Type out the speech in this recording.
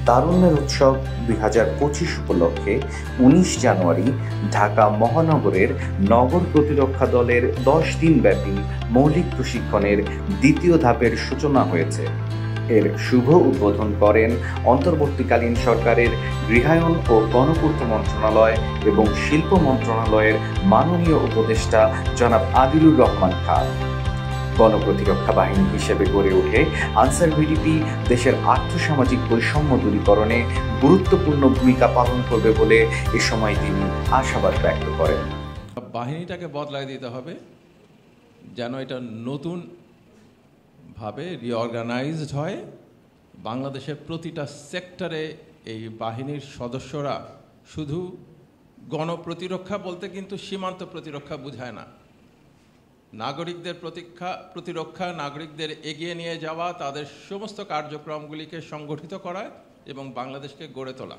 তারুণ্যের উৎসব ২০২৫ উপলক্ষে ১৯ জানুয়ারি ঢাকা মহানগরের নগর প্রতিরক্ষা দলের ১০ দিনব্যাপী মৌলিক প্রশিক্ষণের দ্বিতীয় ধাপের সূচনা হয়েছে। এর শুভ উদ্বোধন করেন অন্তর্বর্তীকালীন সরকারের গৃহায়ন ও গণপূর্ত মন্ত্রণালয় এবং শিল্প মন্ত্রণালয়ের মাননীয় উপদেষ্টা জনাব আদিলুর রহমান খান। গণপ্রতিরক্ষা বাহিনী হিসেবে গড়ে ওঠে আনসার ভিডিপি দেশের আর্থসামাজিক বৈষম্য দূরীকরণে গুরুত্বপূর্ণ ভূমিকা পালন করবে বলে এ সময় তিনি আশাবাদ ব্যক্ত করেন। বাহিনীটাকে বদলায় দিতে হবে যেন এটা নতুন ভাবে রিঅর্গানাইজড হয়। বাংলাদেশের প্রতিটা সেক্টরে এই বাহিনীর সদস্যরা শুধু গণপ্রতিরক্ষা বলতে কিন্তু সীমান্ত প্রতিরক্ষা বোঝায় না। নাগরিকদের প্রতিরক্ষা, নাগরিকদের এগিয়ে নিয়ে যাওয়া, তাদের সমস্ত কার্যক্রমগুলিকে সংগঠিত করা এবং বাংলাদেশকে গড়ে তোলা।